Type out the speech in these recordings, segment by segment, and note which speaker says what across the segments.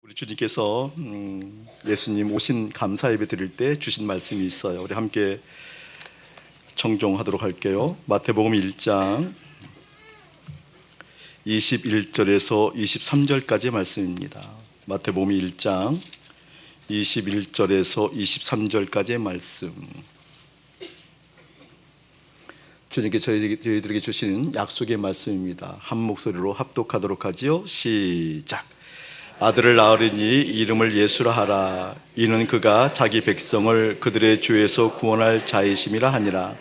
Speaker 1: 우리 주님께서 예수님 오신 감사 예배 드릴 때 주신 말씀이 있어요. 우리 함께 청종하도록 할게요. 마태복음 1장 21절에서 23절까지의 말씀입니다. 마태복음 1장 21절에서 23절까지의 말씀. 주님께서 저희들에게 주신 약속의 말씀입니다. 한 목소리로 합독하도록 하지요. 시작. 아들을 낳으리니 이름을 예수라 하라. 이는 그가 자기 백성을 그들의 죄에서 구원할 자이심이라 하니라.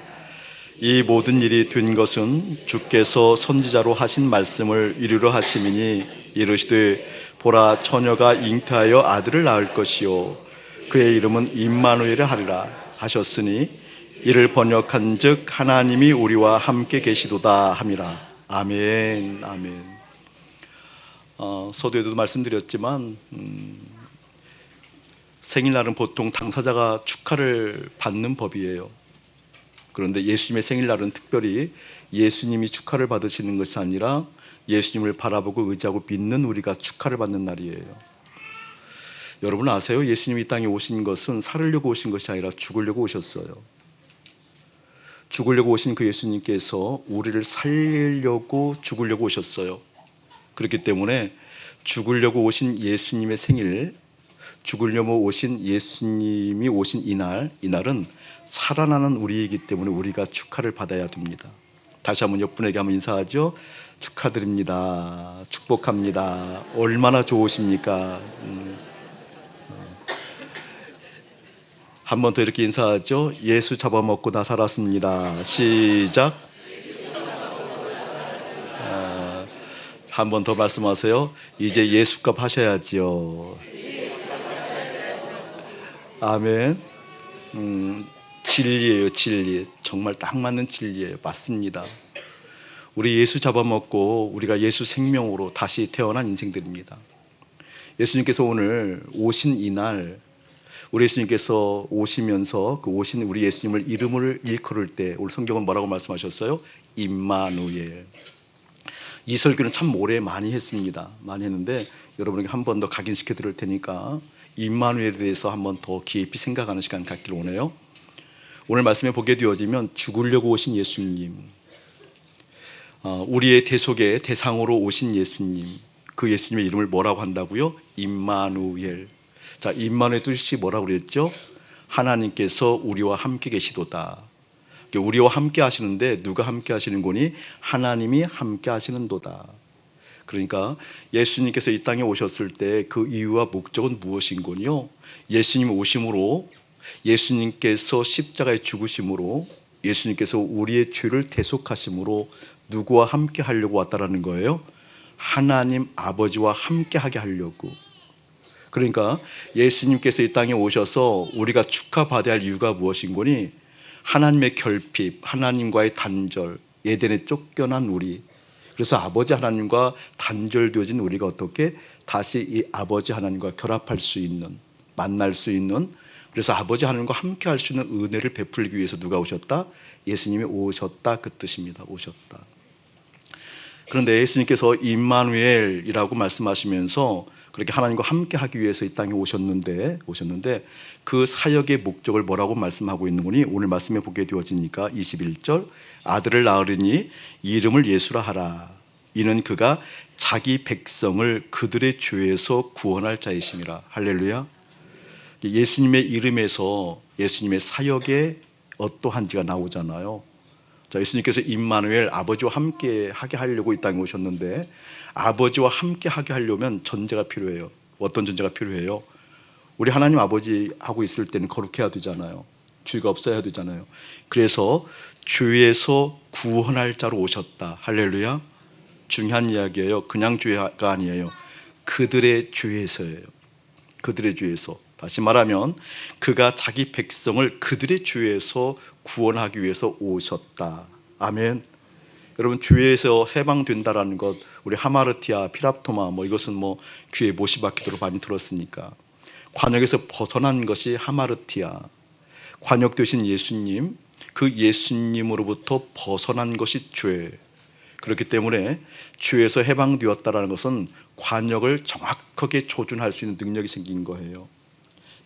Speaker 1: 이 모든 일이 된 것은 주께서 선지자로 하신 말씀을 이루려 하심이니 이르시되 보라 처녀가 잉태하여 아들을 낳을 것이요 그의 이름은 임마누엘이라 하리라 하셨으니 이를 번역한즉 하나님이 우리와 함께 계시도다 함이라. 아멘. 아멘. 서두에도 말씀드렸지만 생일날은 보통 당사자가 축하를 받는 법이에요. 그런데 예수님의 생일날은 특별히 예수님이 축하를 받으시는 것이 아니라 예수님을 바라보고 의지하고 믿는 우리가 축하를 받는 날이에요. 여러분 아세요? 예수님이 이 땅에 오신 것은 살으려고 오신 것이 아니라 죽으려고 오셨어요. 죽으려고 오신 그 예수님께서 우리를 살리려고 죽으려고 오셨어요. 그렇기 때문에 죽으려고 오신 예수님의 생일, 죽으려고 오신 예수님이 오신 이날은 살아나는 우리이기 때문에 우리가 축하를 받아야 됩니다. 다시 한번 옆분에게 한번 인사하죠. 축하드립니다. 축복합니다. 얼마나 좋으십니까? 한 번 더 이렇게 인사하죠. 예수 잡아먹고 나 살았습니다. 시작. 한 번 더 말씀하세요. 이제 예수값 하셔야지요. 아멘. 진리예요, 진리. 정말 딱 맞는 진리예요. 맞습니다. 우리 예수 잡아먹고 우리가 예수 생명으로 다시 태어난 인생들입니다. 예수님께서 오늘 오신 이날, 우리 예수님께서 오시면서 그 오신 우리 예수님을 이름을 일컬을 때 오늘 성경은 뭐라고 말씀하셨어요? 임마누엘. 이 설교는 참 오래 많이 했습니다. 많이 했는데 여러분에게 한 번 더 각인시켜 드릴 테니까 임마누엘에 대해서 한 번 더 깊이 생각하는 시간 갖기를 원해요. 오늘 말씀에 보게 되어지면 죽으려고 오신 예수님, 우리의 대속의 대상으로 오신 예수님, 그 예수님의 이름을 뭐라고 한다고요? 임마누엘. 자, 임마누엘 뜻이 뭐라고 그랬죠? 하나님께서 우리와 함께 계시도다. 우리와 함께 하시는데 누가 함께 하시는 거니? 하나님이 함께 하시는도다. 그러니까 예수님께서 이 땅에 오셨을 때 그 이유와 목적은 무엇인 거니요? 예수님 오심으로, 예수님께서 십자가에 죽으심으로, 예수님께서 우리의 죄를 대속하심으로 누구와 함께 하려고 왔다라는 거예요? 하나님 아버지와 함께 하게 하려고. 그러니까 예수님께서 이 땅에 오셔서 우리가 축하받아야 할 이유가 무엇인 거니? 하나님의 결핍, 하나님과의 단절, 에덴에 쫓겨난 우리. 그래서 아버지 하나님과 단절되어진 우리가 어떻게 다시 이 아버지 하나님과 결합할 수 있는, 만날 수 있는, 그래서 아버지 하나님과 함께 할 수 있는 은혜를 베풀기 위해서 누가 오셨다? 예수님이 오셨다, 그 뜻입니다. 오셨다. 그런데 예수님께서 임마누엘이라고 말씀하시면서 그렇게 하나님과 함께 하기 위해서 이 땅에 오셨는데 그 사역의 목적을 뭐라고 말씀하고 있는 거니? 오늘 말씀에 보게 되어지니까 21절 아들을 낳으리니 이름을 예수라 하라. 이는 그가 자기 백성을 그들의 죄에서 구원할 자이심이라. 할렐루야. 예수님의 이름에서 예수님의 사역의 어떠한지가 나오잖아요. 자, 예수님께서 임마누엘, 아버지와 함께 하게 하려고 이 땅에 오셨는데 아버지와 함께 하게 하려면 전제가 필요해요. 어떤 전제가 필요해요? 우리 하나님 아버지 하고 있을 때는 거룩해야 되잖아요. 죄가 없어야 되잖아요. 그래서 죄에서 구원할 자로 오셨다. 할렐루야. 중요한 이야기예요. 그냥 죄가 아니에요. 그들의 죄에서예요. 그들의 죄에서. 다시 말하면 그가 자기 백성을 그들의 죄에서 구원하기 위해서 오셨다. 아멘. 여러분 죄에서 해방된다라는 것, 우리 하마르티아, 피랍토마 이것은 귀에 못이 박히도록 많이 들었으니까 관역에서 벗어난 것이 하마르티아. 관역 되신 예수님, 그 예수님으로부터 벗어난 것이 죄. 그렇기 때문에 죄에서 해방되었다라는 것은 관역을 정확하게 조준할 수 있는 능력이 생긴 거예요.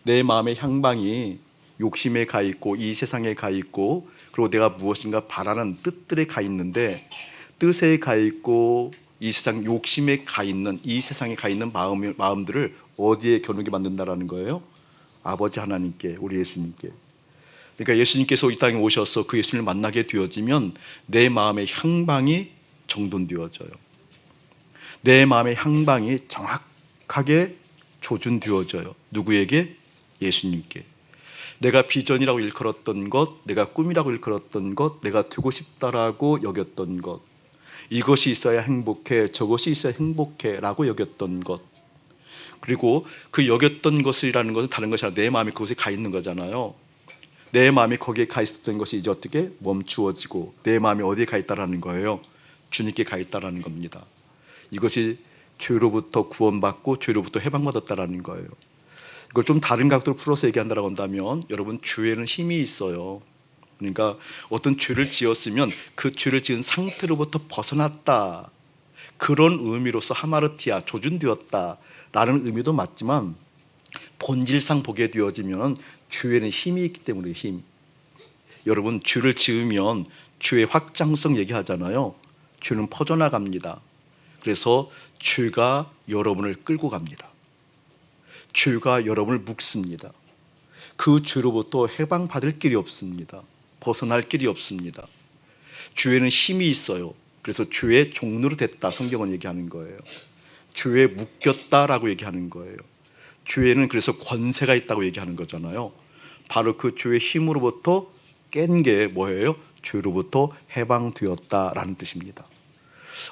Speaker 1: 내 마음의 향방이 욕심에 가 있고 이 세상에 가 있고 그리고 내가 무엇인가 바라는 뜻들에 가 있는데 뜻에 가 있고 이 세상 욕심에 가 있는 이 세상에 가 있는 마음들을 어디에 겨누게 만든다라는 거예요? 아버지 하나님께, 우리 예수님께. 그러니까 예수님께서 이 땅에 오셔서 그 예수님을 만나게 되어지면 내 마음의 향방이 정돈되어져요. 내 마음의 향방이 정확하게 조준되어져요. 누구에게? 예수님께. 내가 비전이라고 일컬었던 것, 내가 꿈이라고 일컬었던 것, 내가 되고 싶다라고 여겼던 것, 이것이 있어야 행복해, 저것이 있어야 행복해 라고 여겼던 것, 그리고 그 여겼던 것이라는 것은 다른 것이 아니라 내 마음이 그곳에 가 있는 거잖아요. 내 마음이 거기에 가 있었던 것이 이제 어떻게 멈추어지고 내 마음이 어디에 가 있다라는 거예요? 주님께 가 있다라는 겁니다. 이것이 죄로부터 구원받고 죄로부터 해방받았다라는 거예요. 이걸 좀 다른 각도로 풀어서 얘기한다라고 한다면, 여러분, 죄에는 힘이 있어요. 그러니까 어떤 죄를 지었으면 그 죄를 지은 상태로부터 벗어났다, 그런 의미로서 하마르티아, 조준되었다 라는 의미도 맞지만, 본질상 보게 되어지면 죄에는 힘이 있기 때문에 힘. 여러분, 죄를 지으면 죄의 확장성 얘기하잖아요. 죄는 퍼져나갑니다. 그래서 죄가 여러분을 끌고 갑니다. 죄가 여러분을 묶습니다. 그 죄로부터 해방받을 길이 없습니다. 벗어날 길이 없습니다. 죄에는 힘이 있어요. 그래서 죄의 종로로 됐다, 성경은 얘기하는 거예요. 죄에 묶였다라고 얘기하는 거예요. 죄에는 그래서 권세가 있다고 얘기하는 거잖아요. 바로 그 죄의 힘으로부터 깬 게 뭐예요? 죄로부터 해방되었다라는 뜻입니다.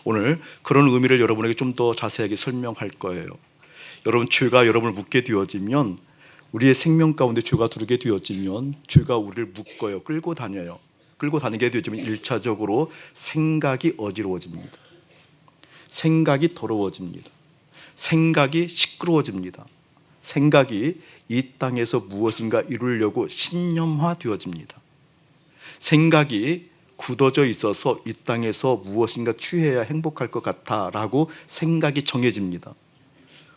Speaker 1: 오늘 그런 의미를 여러분에게 좀 더 자세하게 설명할 거예요. 여러분, 죄가 여러분을 묶게 되어지면, 우리의 생명 가운데 죄가 들어오게 되어지면 죄가 우리를 묶어요. 끌고 다녀요. 끌고 다니게 되어지면 1차적으로 생각이 어지러워집니다. 생각이 더러워집니다. 생각이 시끄러워집니다. 생각이 이 땅에서 무엇인가 이루려고 신념화되어집니다. 생각이 굳어져 있어서 이 땅에서 무엇인가 취해야 행복할 것 같아라고 생각이 정해집니다.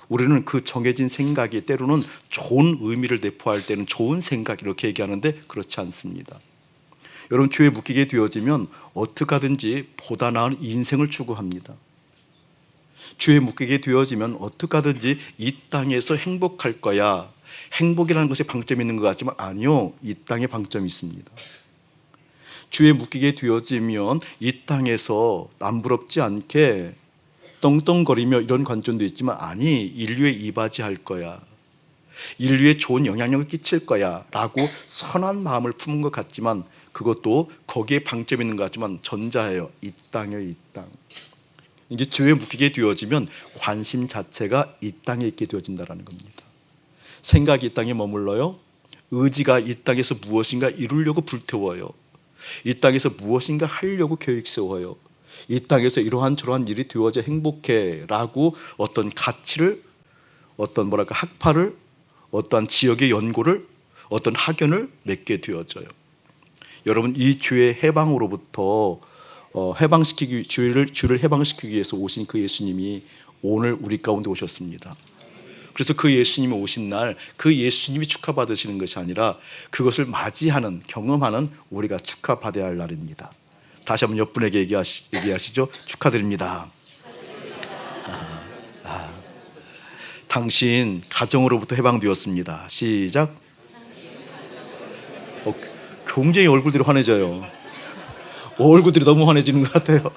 Speaker 1: 우리는 그 정해진 생각이 때로는 좋은 의미를 내포할 때는 좋은 생각 이렇게 얘기하는데, 그렇지 않습니다. 여러분, 죄에 묶이게 되어지면 어떻게 하든지 보다 나은 인생을 추구합니다. 죄에 묶이게 되어지면 어떻게 하든지 이 땅에서 행복할 거야, 행복이라는 것에 방점이 있는 것 같지만 아니요, 이 땅에 방점이 있습니다. 죄에 묶이게 되어지면 이 땅에서 남부럽지 않게 떵떵거리며 이런 관점도 있지만, 아니, 인류에 이바지할 거야, 인류에 좋은 영향력을 끼칠 거야 라고 선한 마음을 품은 것 같지만, 그것도 거기에 방점이 있는 것 같지만 전자예요. 이 땅이에요, 이 땅. 이게 죄에 묶이게 되어지면 관심 자체가 이 땅에 있게 되어진다는 겁니다. 생각이 이 땅에 머물러요. 의지가 이 땅에서 무엇인가 이루려고 불태워요. 이 땅에서 무엇인가 하려고 계획 세워요. 이 땅에서 이러한 저러한 일이 되어져 행복해 라고 어떤 가치를, 어떤 학파를, 어떤 지역의 연고를, 어떤 학연을 맺게 되어져요. 여러분, 이 죄의 해방으로부터 죄를 해방시키기 위해서 오신 그 예수님이 오늘 우리 가운데 오셨습니다. 그래서 그 예수님이 오신 날, 그 예수님이 축하받으시는 것이 아니라 그것을 맞이하는, 경험하는 우리가 축하받아야 할 날입니다. 다시 한번 옆분에게 얘기하시죠. 축하드립니다. 당신 가정으로부터 해방되었습니다. 시작. 굉장히 얼굴들이 환해져요. 얼굴들이 너무 환해지는 것 같아요.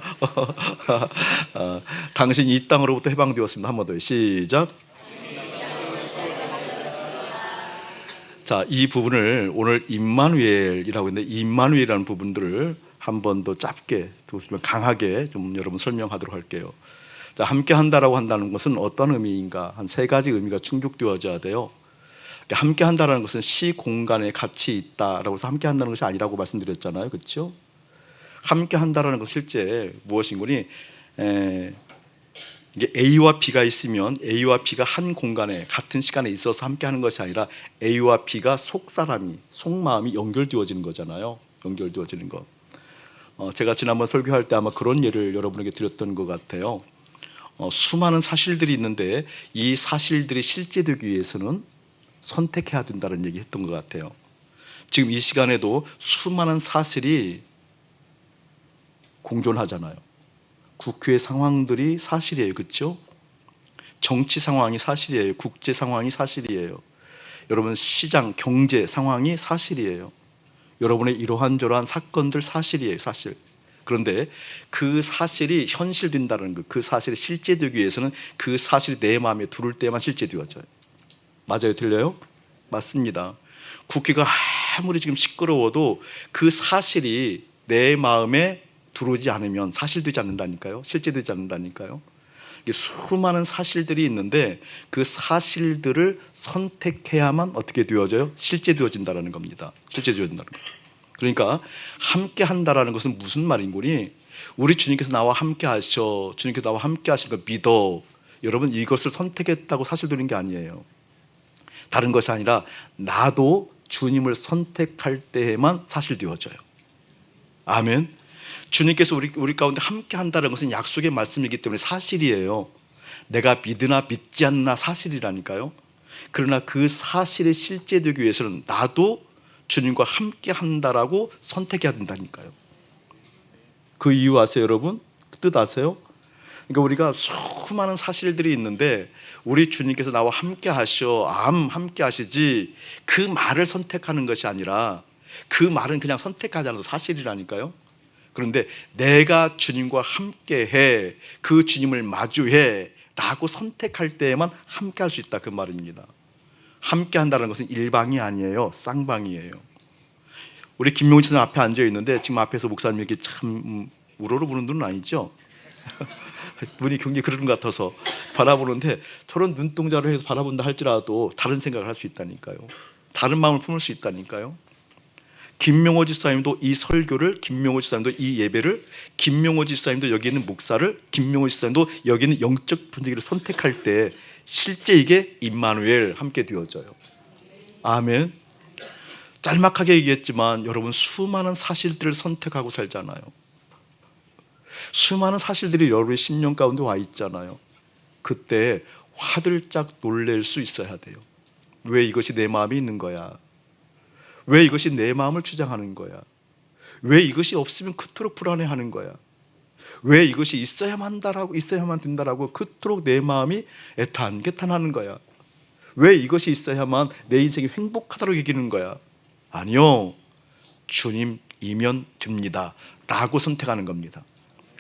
Speaker 1: 당신이 이 땅으로부터 해방되었습니다. 한 번 더요. 시작. 자, 이 부분을 오늘 임마누엘이라고 했는데, 임마누엘이라는 부분들을 한 번 더 짧게, 강하게 좀 여러분 설명하도록 할게요. 자, 함께 한다라고 한다는 것은 어떤 의미인가? 한 세 가지 의미가 충족되어져야 돼요. 함께 한다는 것은 시공간에 같이 있다라고 해서 함께 한다는 것이 아니라고 말씀드렸잖아요. 그렇죠? 함께 한다는 것은 실제 무엇인 거니? 이게 A와 B가 있으면 A와 B가 한 공간에 같은 시간에 있어서 함께 하는 것이 아니라 A와 B가 속마음이 연결되어지는 거잖아요. 연결되어지는 것. 제가 지난번 설교할 때 아마 그런 예를 여러분에게 드렸던 것 같아요. 수많은 사실들이 있는데 이 사실들이 실제되기 위해서는 선택해야 된다는 얘기 했던 것 같아요. 지금 이 시간에도 수많은 사실이 공존하잖아요. 국회 상황들이 사실이에요. 그렇죠? 정치 상황이 사실이에요. 국제 상황이 사실이에요. 여러분 시장, 경제 상황이 사실이에요. 여러분의 이러한 사건들 사실이에요. 사실. 그런데 그 사실이 현실된다는 것, 그 사실이 실제되기 위해서는 그 사실이 내 마음에 들어올 때만 실제되어져요. 맞아요? 들려요? 맞습니다. 국회가 아무리 지금 시끄러워도 그 사실이 내 마음에 들어오지 않으면 사실되지 않는다니까요. 실제되지 않는다니까요. 수많은 사실들이 있는데 그 사실들을 선택해야만 어떻게 되어져요? 실제되어진다는 겁니다. 실제되어진다는 거예요. 그러니까 함께 한다라는 것은 무슨 말인 거니? 우리 주님께서 나와 함께 하셔, 주님께서 나와 함께 하신 거 믿어. 여러분 이것을 선택했다고 사실 되는 게 아니에요. 다른 것이 아니라 나도 주님을 선택할 때에만 사실 되어져요. 아멘. 주님께서 우리 가운데 함께 한다는 것은 약속의 말씀이기 때문에 사실이에요. 내가 믿으나 믿지 않나 사실이라니까요. 그러나 그 사실이 실제되기 위해서는 나도 주님과 함께 한다라고 선택해야 된다니까요. 그 이유 아세요, 여러분? 그 뜻 아세요? 그러니까 우리가 수많은 사실들이 있는데 우리 주님께서 나와 함께 하셔, 함께 하시지 그 말을 선택하는 것이 아니라 그 말은 그냥 선택하지 않아도 사실이라니까요. 그런데 내가 주님과 함께해, 그 주님을 마주해 라고 선택할 때에만 함께 할 수 있다 그 말입니다. 함께 한다는 것은 일방이 아니에요. 쌍방이에요. 우리 김용진 선생 앞에 앉아 있는데 지금 앞에서 목사님 이렇게 참 우러러보는 눈은 아니죠? 눈이 굉장히 그런 것 같아서 바라보는데 저런 눈동자를 해서 바라본다 할지라도 다른 생각을 할 수 있다니까요. 다른 마음을 품을 수 있다니까요. 김명호 집사님도 이 설교를, 김명호 집사님도 이 예배를, 김명호 집사님도 여기 있는 목사를, 김명호 집사님도 여기 있는 영적 분위기를 선택할 때 실제 이게 임마누엘 함께 되어져요. 아멘. 짤막하게 얘기했지만 여러분 수많은 사실들을 선택하고 살잖아요. 수많은 사실들이 여러분의 심령 가운데 와 있잖아요. 그때 화들짝 놀랄 수 있어야 돼요. 왜 이것이 내 마음에 있는 거야? 왜 이것이 내 마음을 주장하는 거야? 왜 이것이 없으면 그토록 불안해하는 거야? 왜 이것이 있어야만 된다라고 그토록 내 마음이 애탄게탄하는 거야? 왜 이것이 있어야만 내 인생이 행복하다고 여기는 거야? 아니요, 주님이면 됩니다 라고 선택하는 겁니다.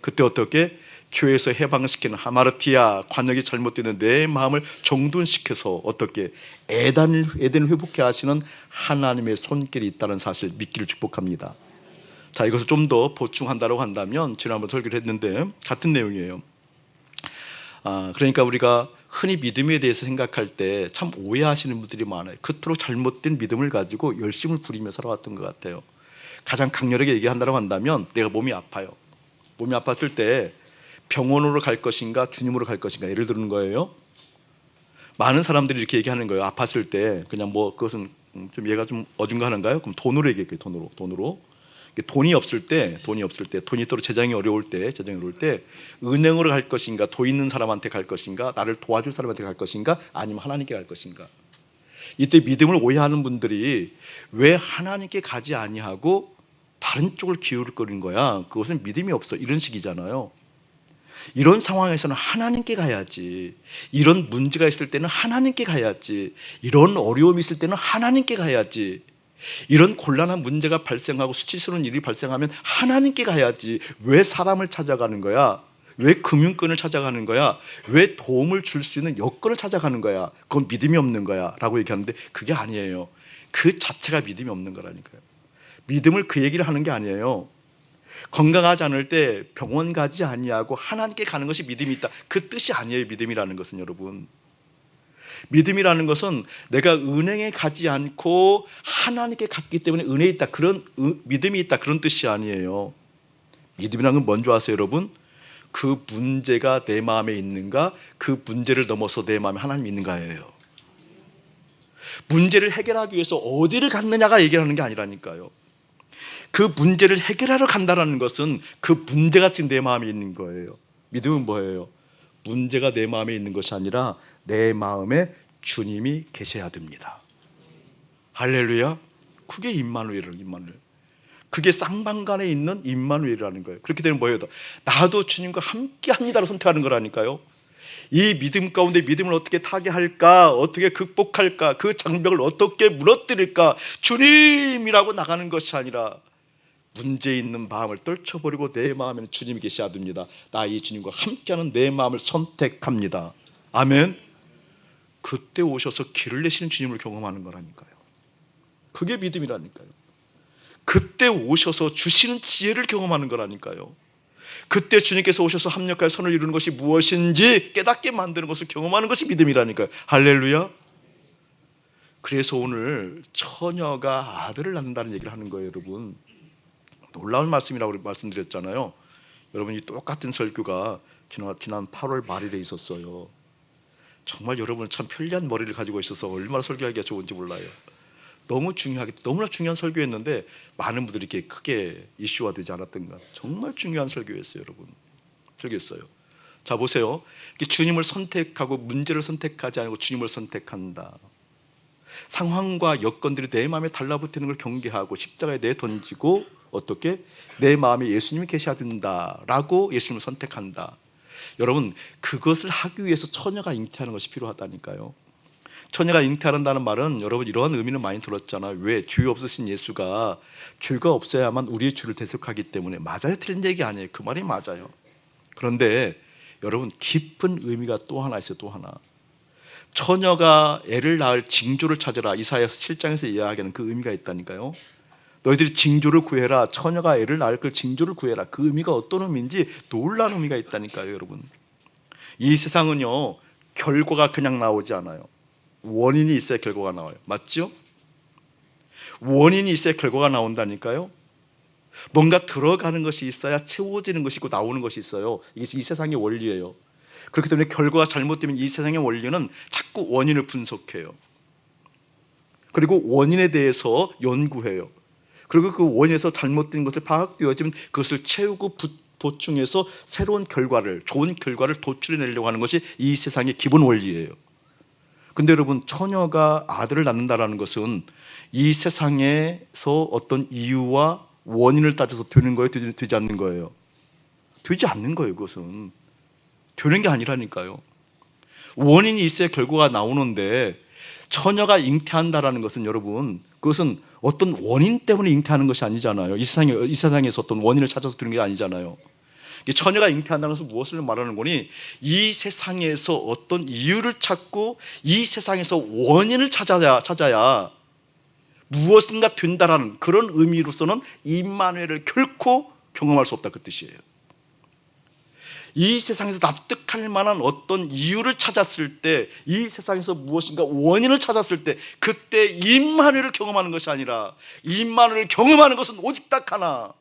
Speaker 1: 그때 어떻게? 죄에서 해방시키는 하마르티아 관역이 잘못되는 내 마음을 정돈시켜서 어떻게 에덴을 회복해 하시는 하나님의 손길이 있다는 사실 믿기를 축복합니다. 자, 이것을 좀 더 보충한다고 한다면 지난번 설교를 했는데 같은 내용이에요. 그러니까 우리가 흔히 믿음에 대해서 생각할 때 참 오해하시는 분들이 많아요. 그토록 잘못된 믿음을 가지고 열심을 부리며 살아왔던 것 같아요. 가장 강렬하게 얘기한다고 한다면 내가 몸이 아파요. 몸이 아팠을 때 병원으로 갈 것인가 주님으로 갈 것인가 예를 드는 거예요. 많은 사람들이 이렇게 얘기하는 거예요. 아팠을 때 그냥 뭐 그것은 좀 얘가 좀 어중간한가요? 그럼 돈으로 얘기할게요. 돈으로. 돈이 없을 때 돈이 서로 재정이 어려울 때 은행으로 갈 것인가 돈 있는 사람한테 갈 것인가 나를 도와줄 사람한테 갈 것인가 아니면 하나님께 갈 것인가. 이때 믿음을 오해하는 분들이 왜 하나님께 가지 아니하고 다른 쪽을 기울거리는 거야? 그것은 믿음이 없어 이런 식이잖아요. 이런 상황에서는 하나님께 가야지. 이런 문제가 있을 때는 하나님께 가야지. 이런 어려움이 있을 때는 하나님께 가야지. 이런 곤란한 문제가 발생하고 수치스러운 일이 발생하면 하나님께 가야지. 왜 사람을 찾아가는 거야? 왜 금융권을 찾아가는 거야? 왜 도움을 줄 수 있는 여건을 찾아가는 거야? 그건 믿음이 없는 거야 라고 얘기하는데 그게 아니에요. 그 자체가 믿음이 없는 거라니까요. 믿음을 그 얘기를 하는 게 아니에요. 건강하지 않을 때 병원 가지 아니하고 하나님께 가는 것이 믿음이 있다. 그 뜻이 아니에요. 믿음이라는 것은 여러분. 믿음이라는 것은 내가 은행에 가지 않고 하나님께 갔기 때문에 은혜 있다. 그런 믿음이 있다. 그런 뜻이 아니에요. 믿음이라는 건 뭔지 아세요, 여러분? 그 문제가 내 마음에 있는가? 그 문제를 넘어서 내 마음에 하나님이 있는가예요. 문제를 해결하기 위해서 어디를 갔느냐가 얘기하는 게 아니라니까요. 그 문제를 해결하러 간다는 것은 그 문제가 지금 내 마음에 있는 거예요. 믿음은 뭐예요? 문제가 내 마음에 있는 것이 아니라 내 마음에 주님이 계셔야 됩니다. 할렐루야. 그게 임마누엘이에요. 임마누엘. 그게 쌍방간에 있는 임마누엘이라는 거예요. 그렇게 되면 뭐예요? 나도 주님과 함께 합니다로 선택하는 거라니까요. 이 믿음 가운데 믿음을 어떻게 타개할까, 어떻게 극복할까, 그 장벽을 어떻게 무너뜨릴까, 주님이라고 나가는 것이 아니라 문제 있는 마음을 떨쳐버리고 내 마음에는 주님이 계셔야 됩니다. 나 이 주님과 함께하는 내 마음을 선택합니다. 아멘. 그때 오셔서 길을 내시는 주님을 경험하는 거라니까요. 그게 믿음이라니까요. 그때 오셔서 주시는 지혜를 경험하는 거라니까요. 그때 주님께서 오셔서 합력할 선을 이루는 것이 무엇인지 깨닫게 만드는 것을 경험하는 것이 믿음이라니까요. 할렐루야. 그래서 오늘 처녀가 아들을 낳는다는 얘기를 하는 거예요. 여러분, 놀라운 말씀이라고 말씀드렸잖아요. 여러분, 이 똑같은 설교가 지난 8월 말일에 있었어요. 정말 여러분 참 편리한 머리를 가지고 있어서 얼마나 설교하기가 좋은지 몰라요. 너무나 중요한 설교였는데 많은 분들이 이렇게 크게 이슈화 되지 않았던 것. 정말 중요한 설교였어요. 여러분, 설교했어요. 자, 보세요. 주님을 선택하고 문제를 선택하지 않고 주님을 선택한다. 상황과 여건들이 내 마음에 달라붙는 걸 경계하고 십자가에 내던지고 어떻게? 내 마음에 예수님이 계셔야 된다라고 예수님을 선택한다. 여러분, 그것을 하기 위해서 처녀가 잉태하는 것이 필요하다니까요. 처녀가 잉태한다는 말은 여러분 이러한 의미는 많이 들었잖아요. 왜? 죄 없으신 예수가 죄가 없어야만 우리의 죄를 대속하기 때문에. 맞아요. 틀린 얘기 아니에요. 그 말이 맞아요. 그런데 여러분, 깊은 의미가 또 하나 있어요. 또 하나. 처녀가 애를 낳을 징조를 찾으라. 이사야서 7장에서 이야기하는 그 의미가 있다니까요. 너희들이 징조를 구해라. 처녀가 애를 낳을 그 징조를 구해라. 그 의미가 어떤 의미인지 놀라운 의미가 있다니까요. 여러분, 이 세상은요, 결과가 그냥 나오지 않아요. 원인이 있어야 결과가 나와요. 맞죠? 원인이 있어야 결과가 나온다니까요. 뭔가 들어가는 것이 있어야 채워지는 것이 있고 나오는 것이 있어요. 이게 이 세상의 원리예요. 그렇기 때문에 결과가 잘못되면 이 세상의 원리는 자꾸 원인을 분석해요. 그리고 원인에 대해서 연구해요. 그리고 그 원인에서 잘못된 것을 파악되어지면 그것을 채우고 보충해서 새로운 결과를, 좋은 결과를 도출해내려고 하는 것이 이 세상의 기본 원리예요. 근데 여러분, 처녀가 아들을 낳는다라는 것은 이 세상에서 어떤 이유와 원인을 따져서 되는 거예요? 되지 않는 거예요? 되지 않는 거예요. 그것은 되는 게 아니라니까요. 원인이 있어야 결과가 나오는데, 처녀가 잉태한다라는 것은 여러분, 그것은 어떤 원인 때문에 잉태하는 것이 아니잖아요. 이 세상에서 어떤 원인을 찾아서 되는 게 아니잖아요. 처녀가 잉태한다는 것은 무엇을 말하는 거니? 이 세상에서 어떤 이유를 찾고 이 세상에서 원인을 찾아야 무엇인가 된다라는 그런 의미로서는 임마누엘을 결코 경험할 수 없다, 그 뜻이에요. 이 세상에서 납득할 만한 어떤 이유를 찾았을 때, 이 세상에서 무엇인가 원인을 찾았을 때, 그때 임마누엘을 경험하는 것이 아니라 임마누엘을 경험하는 것은 오직 딱 하나,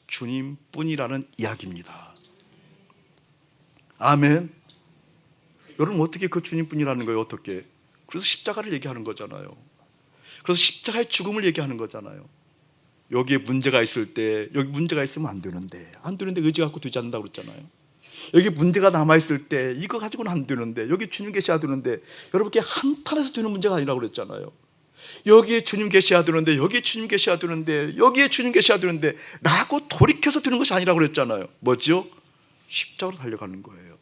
Speaker 1: 주님뿐이라는 이야기입니다. 아멘. 여러분, 어떻게 그 주님뿐이라는 거예요? 어떻게? 그래서 십자가를 얘기하는 거잖아요. 그래서 십자가의 죽음을 얘기하는 거잖아요. 여기에 문제가 있을 때, 여기 문제가 있으면 안 되는데 의지 갖고 되지 않는다고 그랬잖아요. 여기 문제가 남아있을 때 이거 가지고는 안 되는데, 여기 주님 계셔야 되는데, 여러분께 한탄해서 되는 문제가 아니라고 그랬잖아요. 여기에 주님 계셔야 되는데, 여기에 주님 계셔야 되는데, 여기에 주님 계셔야 되는데 라고 돌이켜서 되는 것이 아니라고 그랬잖아요. 뭐지요? 십자가로 달려가는 거예요.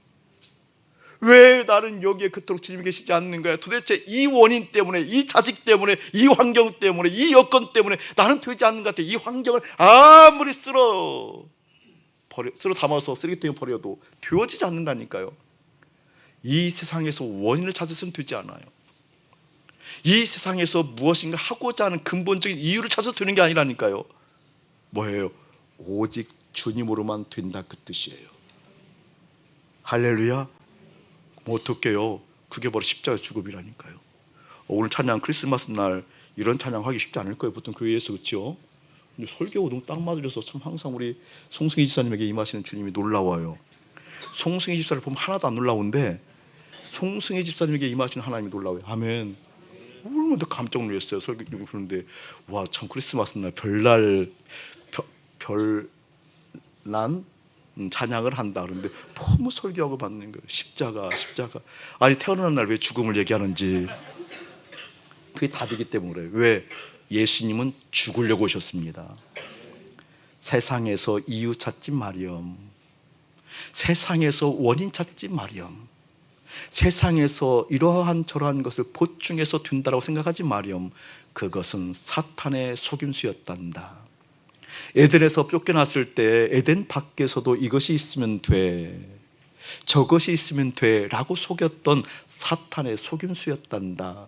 Speaker 1: 왜 나는 여기에 그토록 주님이 계시지 않는 거야? 도대체 이 원인 때문에, 이 자식 때문에, 이 환경 때문에, 이 여건 때문에 나는 되지 않는 것 같아. 이 환경을 아무리 쓸어 담아서 쓰레기통에 버려도 되어지지 않는다니까요. 이 세상에서 원인을 찾았으면 되지 않아요. 이 세상에서 무엇인가 하고자 하는 근본적인 이유를 찾아서 되는 게 아니라니까요. 뭐예요? 오직 주님으로만 된다, 그 뜻이에요. 할렐루야. 어떡해요? 그게 바로 십자가 죽음이라니까요. 오늘 찬양 크리스마스 날 이런 찬양하기 쉽지 않을 거예요. 보통 교회에서. 그렇죠? 근데 설교가 너무 딱 맞으셔서 참 항상 우리 송승희 집사님에게 임하시는 주님이 놀라워요. 송승희 집사를 보면 하나도 안 놀라운데 송승희 집사님에게 임하시는 하나님이 놀라워요. 아멘. 얼마나 깜짝 놀랐어요. 설교 그런데 와, 참 크리스마스 날 별날 별난 찬양을 한다 그러는데 너무 설교하고 받는 거예요. 십자가. 아니 태어나는 날 왜 죽음을 얘기하는지. 그게 답이기 때문에 그래요. 왜? 예수님은 죽으려고 오셨습니다. 세상에서 이유 찾지 마렴. 세상에서 원인 찾지 마렴. 세상에서 이러한 저러한 것을 보충해서 둔다라고 생각하지 마렴. 그것은 사탄의 속임수였단다. 에덴에서 쫓겨났을 때 에덴 밖에서도 이것이 있으면 돼, 저것이 있으면 돼 라고 속였던 사탄의 속임수였단다.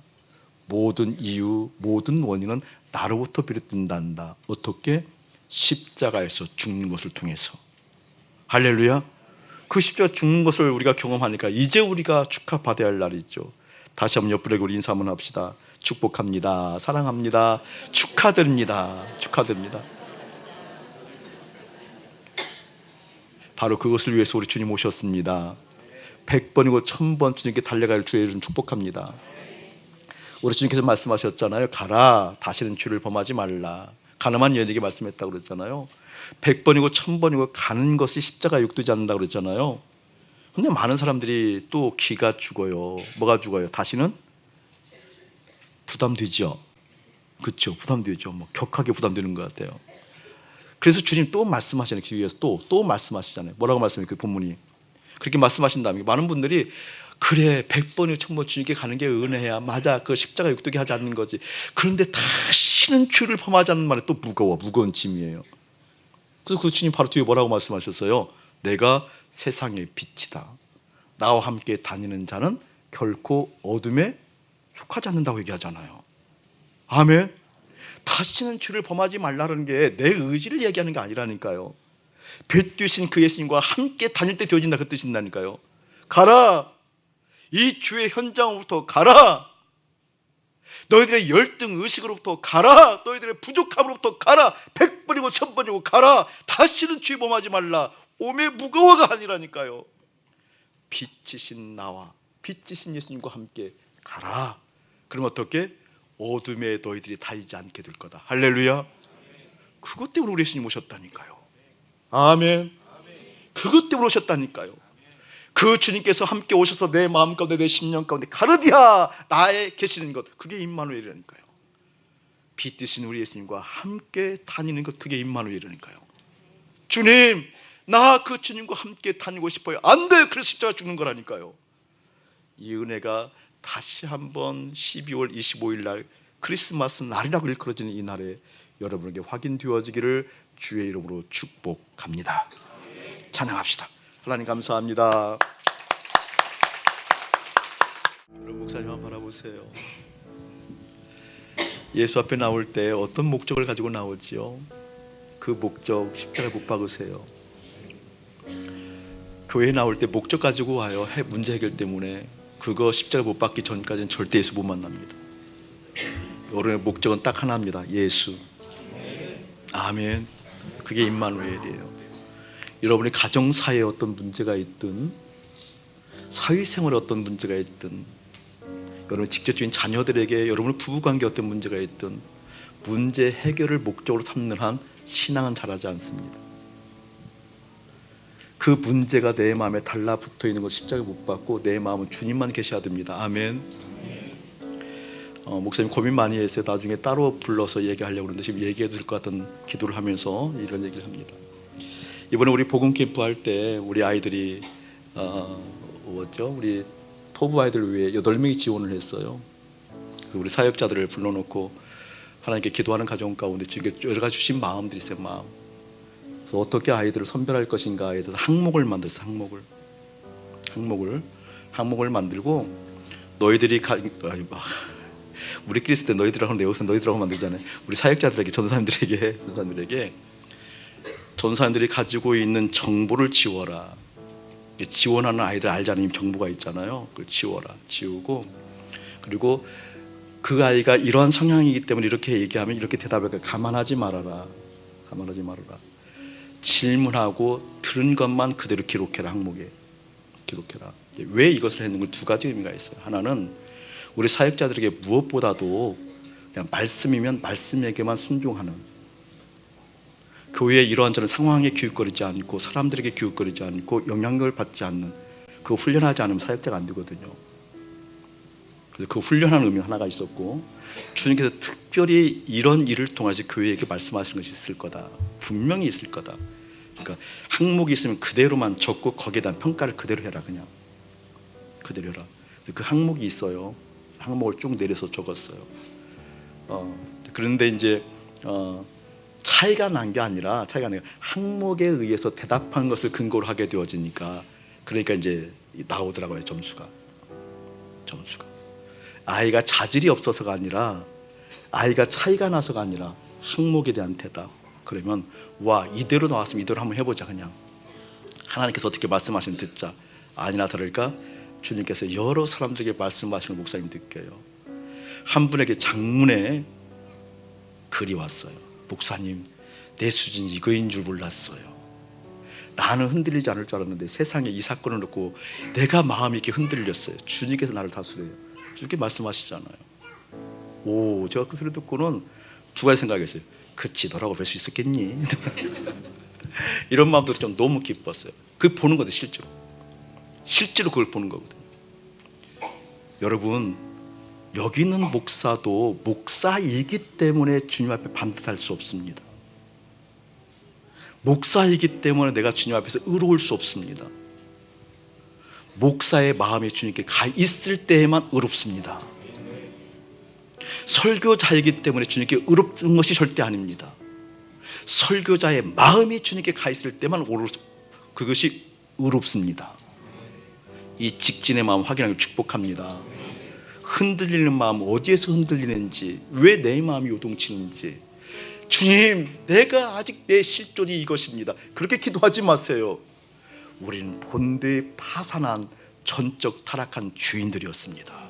Speaker 1: 모든 이유, 모든 원인은 나로부터 비롯된단다. 어떻게? 십자가에서 죽는 것을 통해서. 할렐루야. 그 십자가 죽는 것을 우리가 경험하니까 이제 우리가 축하받아야 할 날이죠. 다시 한번 옆구리에 우리 인사 한번 합시다. 축복합니다. 사랑합니다. 축하드립니다. 축하드립니다. 바로 그것을 위해서 우리 주님 오셨습니다. 100번이고 1000번 주님께 달려갈 주의 이름 축복합니다. 우리 주님께서 말씀하셨잖아요. 가라, 다시는 죄를 범하지 말라. 가늠한 여인에게 말씀했다고 그랬잖아요. 100번이고 1000번이고 가는 것이 십자가 육두지 않는다고 그랬잖아요. 근데 많은 사람들이 또 기가 죽어요. 뭐가 죽어요? 다시는 부담되죠. 그렇죠. 부담되죠. 뭐 격하게 부담되는 것 같아요. 그래서 주님 또 말씀하시잖아요. 기 위해서 또 말씀하시잖아요. 뭐라고 말씀해요? 그 본문이 그렇게 말씀하신 다음에 많은 분들이 그래 100번이고 1000번 주님께 가는 게 은혜야. 맞아. 그 십자가 육두기 하지 않는 거지. 그런데 다시는 죄를 범하지 않는 말에 또 무거운 짐이에요. 그래서 그 주님 바로 뒤에 뭐라고 말씀하셨어요? 내가 세상의 빛이다. 나와 함께 다니는 자는 결코 어둠에 속하지 않는다고 얘기하잖아요. 아멘. 다시는 죄를 범하지 말라는 게 내 의지를 얘기하는 게 아니라니까요. 빛 되신 그 예수님과 함께 다닐 때 되어진다 그 뜻인다니까요. 가라. 이 죄의 현장으로부터 가라. 너희들의 열등 의식으로부터 가라. 너희들의 부족함으로부터 가라. 100번이고 1000번이고 가라. 다시는 죄 범하지 말라. 오매 무거워가 아니라니까요. 빛이신 나와 빛이신 예수님과 함께 가라. 그럼 어떻게? 어둠에 너희들이 다니지 않게 될 거다. 할렐루야. 그것 때문에 우리 예수님 오셨다니까요. 아멘. 그것 때문에 오셨다니까요. 그 주님께서 함께 오셔서 내 마음 가운데 내 심령 가운데 가르디아 나에 계시는 것, 그게 임마누엘이라니까요. 빛 되신 우리 예수님과 함께 다니는 것, 그게 임마누엘이라니까요. 주님, 나 그 주님과 함께 다니고 싶어요. 안 돼. 그래서 십자가 죽는 거라니까요. 이 은혜가 다시 한번 12월 25일 날 크리스마스 날이라고 일컬어지는 이 날에 여러분에게 확인되어지기를 주의 이름으로 축복합니다. 찬양합시다. 하나님 감사합니다. 여러분 목사님 한번 바라보세요. 예수 앞에 나올 때 어떤 목적을 가지고 나오지요? 그 목적 십자가에 못 박으세요. 교회에 나올 때 목적 가지고 와요. 문제 해결 때문에. 그거 십자가 못 박기 전까지는 절대 예수 못 만납니다. 여러분의 목적은 딱 하나입니다. 예수. 아멘. 그게 임마누엘이에요. 여러분이 가정사회에 어떤 문제가 있든 사회생활에 어떤 문제가 있든 여러분 직접적인 자녀들에게 여러분 부부관계에 어떤 문제가 있든 문제 해결을 목적으로 삼는 한 신앙은 자라지 않습니다. 그 문제가 내 마음에 달라붙어 있는 것 십자가에 못 박고 내 마음은 주님만 계셔야 됩니다. 아멘. 목사님 고민 많이 했어요. 나중에 따로 불러서 얘기하려고 그러는데 지금 얘기해도 될 것 같은 기도를 하면서 이런 얘기를 합니다. 이번에 우리 복음 캠프 할 때 우리 아이들이 우리 토부 아이들 위해 8명이 지원을 했어요. 그래서 우리 사역자들을 불러놓고 하나님께 기도하는 가정 가운데 여러 가지 주신 마음들이 있어요. 마음. 그래서 어떻게 아이들을 선별할 것인가에 대해서 항목을 만들었어요. 항목을 만들고 너희들이 우리끼리 있을 때 너희들하고 내어서 너희들하고 만들잖아요. 우리 사역자들에게 전사님들이 가지고 있는 정보를 지워라. 지원하는 아이들 알잖아요. 정보가 있잖아요. 그걸 지우고 그리고 그 아이가 이러한 성향이기 때문에 이렇게 얘기하면 이렇게 대답할 거야. 가만하지 말아라. 질문하고 들은 것만 그대로 기록해라. 항목에 기록해라. 왜 이것을 했는 걸 두 가지 의미가 있어요. 하나는 우리 사역자들에게 무엇보다도 그냥 말씀이면 말씀에게만 순종하는, 교회의 이러한 저런 상황에 기웃거리지 않고 사람들에게 기웃거리지 않고 영향력을 받지 않는, 그 훈련하지 않으면 사역자가 안 되거든요. 그래서 그 훈련하는 의미 하나가 있었고, 주님께서 특별히 이런 일을 통해서 교회에게 말씀하시는 것이 있을 거다, 분명히 있을 거다. 그러니까 항목이 있으면 그대로만 적고 거기에 대한 평가를 그대로 해라. 그냥 그대로 해라. 그 항목이 있어요. 항목을 쭉 내려서 적었어요. 그런데 이제 차이가 난 게 아니라, 항목에 의해서 대답한 것을 근거로 하게 되어지니까, 그러니까 이제 나오더라고요. 점수가 아이가 자질이 없어서가 아니라, 아이가 차이가 나서가 아니라 항목에 대한 대답. 그러면 와, 이대로 나왔으면 이대로 한번 해보자. 그냥 하나님께서 어떻게 말씀하시면 듣자. 아니나 다를까 주님께서 여러 사람들에게 말씀하시는 목사님 느껴요. 한 분에게 장문에 글이 왔어요. 목사님, 내 수준이 이거인 줄 몰랐어요. 나는 흔들리지 않을 줄 알았는데 세상에 이 사건을 놓고 내가 마음이 이렇게 흔들렸어요. 주님께서 나를 다스려요. 이렇게 말씀하시잖아요. 오, 제가 그 소리 듣고는 두 가지 생각했어요. 그치, 너라고 뵐 수 있었겠니? 이런 마음도 좀 너무 기뻤어요. 그 보는 거죠. 실제로 그걸 보는 거거든요. 여러분, 여기 있는 목사도 목사이기 때문에 주님 앞에 반듯할 수 없습니다. 목사이기 때문에 내가 주님 앞에서 의로울 수 없습니다. 목사의 마음이 주님께 가 있을 때에만 의롭습니다. 설교자이기 때문에 주님께 의롭은 것이 절대 아닙니다. 설교자의 마음이 주님께 가 있을 때만 그것이 의롭습니다. 이 직진의 마음 확인하기 축복합니다. 흔들리는 마음, 어디에서 흔들리는지, 왜 내 마음이 요동치는지, 주님, 내가 아직 내 실존이 이것입니다. 그렇게 기도하지 마세요. 우리는 본디 파산한 전적 타락한 주인들이었습니다.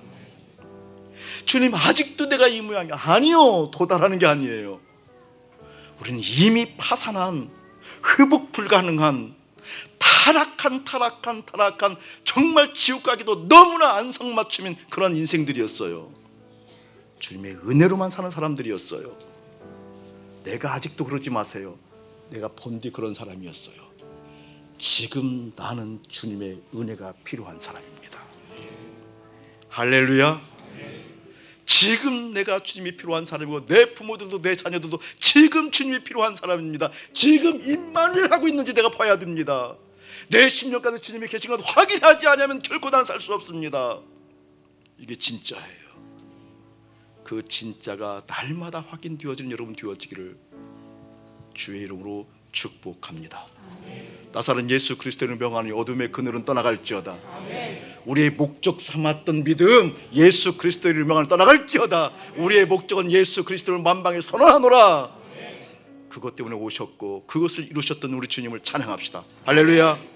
Speaker 1: 주님, 아직도 내가 이 모양이 아니요, 도달하는 게 아니에요. 우리는 이미 파산한, 회복 불가능한 타락한 정말 지옥 가기도 너무나 안성맞춤인 그런 인생들이었어요. 주님의 은혜로만 사는 사람들이었어요. 내가 아직도 그러지 마세요. 내가 본디 그런 사람이었어요. 지금 나는 주님의 은혜가 필요한 사람입니다. 할렐루야. 지금 내가 주님이 필요한 사람이고, 내 부모들도 내 자녀들도 지금 주님이 필요한 사람입니다. 지금 임마누엘 하고 있는지 내가 봐야 됩니다. 내 심령가운데 주님이 계신 것 확인하지 않으면 결코 나는 살 수 없습니다. 이게 진짜예요. 그 진짜가 날마다 확인되어지는 여러분 되어지기를 주의 이름으로 축복합니다. 나사렛 예수 그리스도의 명하니 어둠의 그늘은 떠나갈지어다. 우리의 목적 삼았던 믿음, 예수 그리스도의 명하니 떠나갈지어다. 우리의 목적은 예수 그리스도를 만방에 선언하노라. 그것 때문에 오셨고 그것을 이루셨던 우리 주님을 찬양합시다. 할렐루야.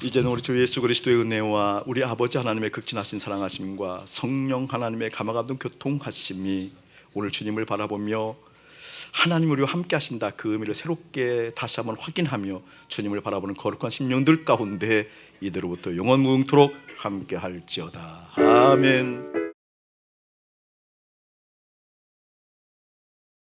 Speaker 1: 이제는 우리 주 예수 그리스도의 은혜와 우리 아버지 하나님의 극진하신 사랑하심과 성령 하나님의 감화감동 교통하심이 오늘 주님을 바라보며 하나님 우리와 함께 하신다, 그 의미를 새롭게 다시 한번 확인하며 주님을 바라보는 거룩한 심령들 가운데 이대로부터 영원 무궁토록 함께 할지어다. 아멘.